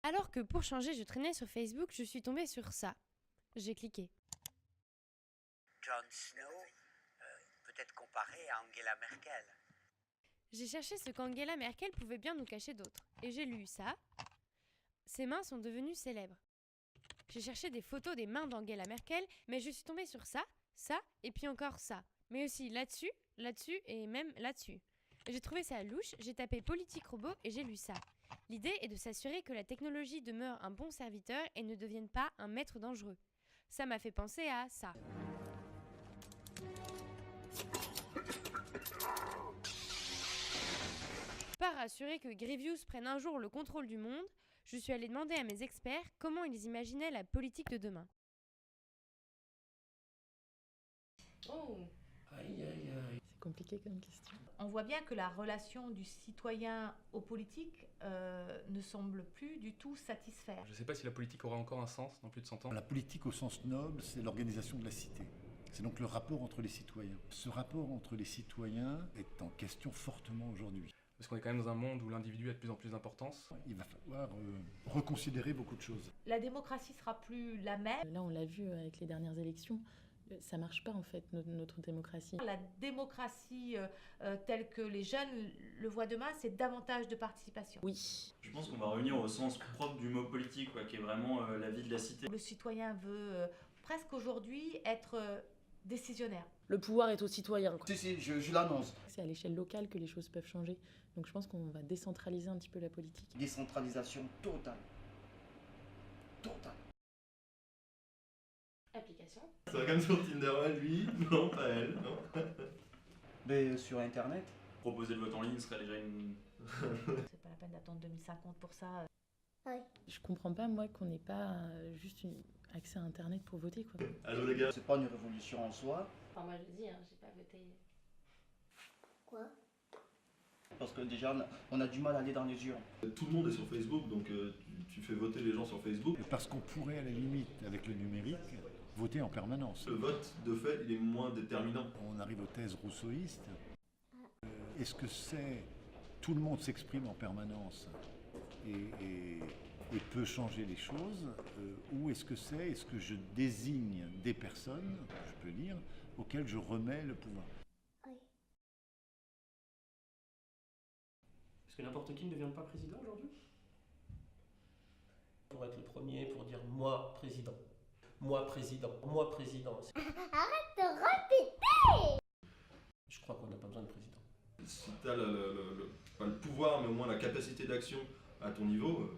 Alors que pour changer, je traînais sur Facebook, je suis tombée sur ça. J'ai cliqué. Jon Snow, peut-être comparé à Angela Merkel. J'ai cherché ce qu'Angela Merkel pouvait bien nous cacher d'autre. Et j'ai lu ça. Ses mains sont devenues célèbres. J'ai cherché des photos des mains d'Angela Merkel, mais je suis tombée sur ça, et puis encore ça. Mais aussi là-dessus et même là-dessus. J'ai trouvé ça louche, j'ai tapé politique robot et j'ai lu ça. L'idée est de s'assurer que la technologie demeure un bon serviteur et ne devienne pas un maître dangereux. Ça m'a fait penser à ça. Par assurer que Grievous prenne un jour le contrôle du monde, je suis allée demander à mes experts comment ils imaginaient la politique de demain. Oh, Aïe, aïe, aïe. c'est compliqué comme question. On voit bien que la relation du citoyen aux politiques ne semble plus du tout satisfaire. Je ne sais pas si la politique aura encore un sens dans plus de 100 ans. La politique au sens noble, c'est l'organisation de la cité. C'est donc le rapport entre les citoyens. Ce rapport entre les citoyens est en question fortement aujourd'hui. Parce qu'on est quand même dans un monde où l'individu a de plus en plus d'importance. Il va falloir reconsidérer beaucoup de choses. La démocratie sera plus la même. Là, on l'a vu avec les dernières élections, ça marche pas en fait, notre démocratie. La démocratie telle que les jeunes le voient demain, c'est davantage de participation. Oui. Je pense qu'on va revenir au sens propre du mot politique, quoi, qui est vraiment la vie de la cité. Le citoyen veut presque aujourd'hui être décisionnaire. Le pouvoir est aux citoyens, quoi. Si, je l'annonce. C'est à l'échelle locale que les choses peuvent changer. Donc je pense qu'on va décentraliser un petit peu la politique. Décentralisation totale. Totale. Application. C'est comme sur Tinder, lui, non, pas elle, non. Mais sur Internet. Proposer le vote en ligne serait déjà une... C'est pas la peine d'attendre 2050 pour ça. Je comprends pas, moi, qu'on n'ait pas juste accès à Internet pour voter, quoi. Allô les gars. C'est pas une révolution en soi. Enfin, moi je dis, j'ai pas voté. Quoi? Parce que déjà, on a du mal à aller dans les urnes. Tout le monde est sur Facebook, donc tu fais voter les gens sur Facebook. Et parce qu'on pourrait, à la limite, avec le numérique, voter en permanence. Le vote, de fait, il est moins déterminant. On arrive aux thèses rousseauistes. Est-ce que c'est tout le monde s'exprime en permanence et peut changer les choses, ou est-ce que je désigne des personnes, je peux dire, auxquelles je remets le pouvoir? Est-ce que n'importe qui ne devient pas président aujourd'hui? Pour être le premier, pour dire moi président, moi président, moi président. Arrête de répéter! Je crois qu'on n'a pas besoin de président. Si tu as pas le pouvoir, mais au moins la capacité d'action à ton niveau,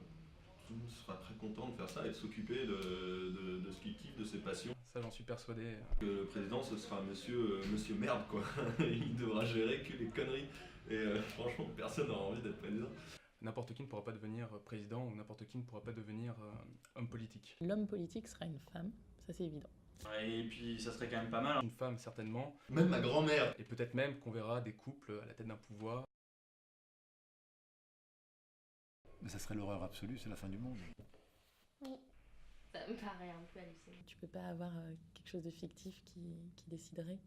tout le monde sera très content de faire ça et de s'occuper de ce qu'il kiffe, de ses passions. Ça, j'en suis persuadé. Que le président, ce sera monsieur merde, quoi. Il devra gérer que les conneries. Et franchement, personne n'aura envie d'être président. N'importe qui ne pourra pas devenir président ou n'importe qui ne pourra pas devenir homme politique. L'homme politique sera une femme, ça c'est évident. Et puis ça serait quand même pas mal. Une femme, certainement. Même ma grand-mère. Et peut-être même qu'on verra des couples à la tête d'un pouvoir. Mais ça serait l'horreur absolue, c'est la fin du monde. Oui. Ça me paraît un peu hallucinant. Tu peux pas avoir quelque chose de fictif qui déciderait.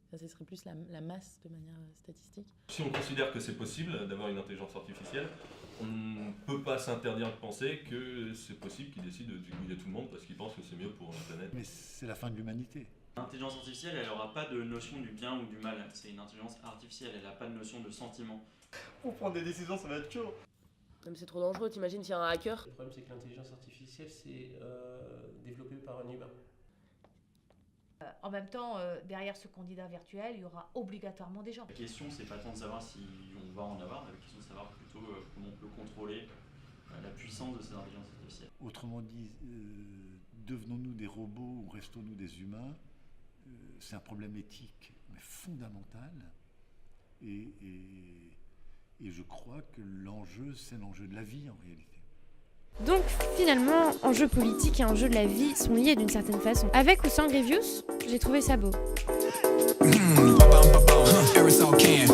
Ça, ce serait plus la masse de manière statistique. Si on considère que c'est possible d'avoir une intelligence artificielle, on ne peut pas s'interdire de penser que c'est possible qu'il décide de guider tout le monde parce qu'il pense que c'est mieux pour la planète. Mais c'est la fin de l'humanité. L'intelligence artificielle, elle n'aura pas de notion du bien ou du mal. C'est une intelligence artificielle, elle n'a pas de notion de sentiment. Pour prendre des décisions, ça va être chaud. Même c'est trop dangereux, t'imagines s'il y a un hacker? Le problème, c'est que l'intelligence artificielle, c'est développé par un humain. En même temps, derrière ce candidat virtuel, il y aura obligatoirement des gens. La question, c'est pas tant de savoir si on va en avoir, mais la question, c'est de savoir plutôt comment on peut contrôler la puissance de ces intelligences artificielles. Autrement dit, devenons-nous des robots ou restons-nous des humains? C'est un problème éthique, mais fondamental. Et je crois que l'enjeu, c'est l'enjeu de la vie en réalité. Donc finalement, enjeux politiques et enjeux de la vie sont liés d'une certaine façon. Avec ou sans Grievous, j'ai trouvé ça beau. Aerosol can.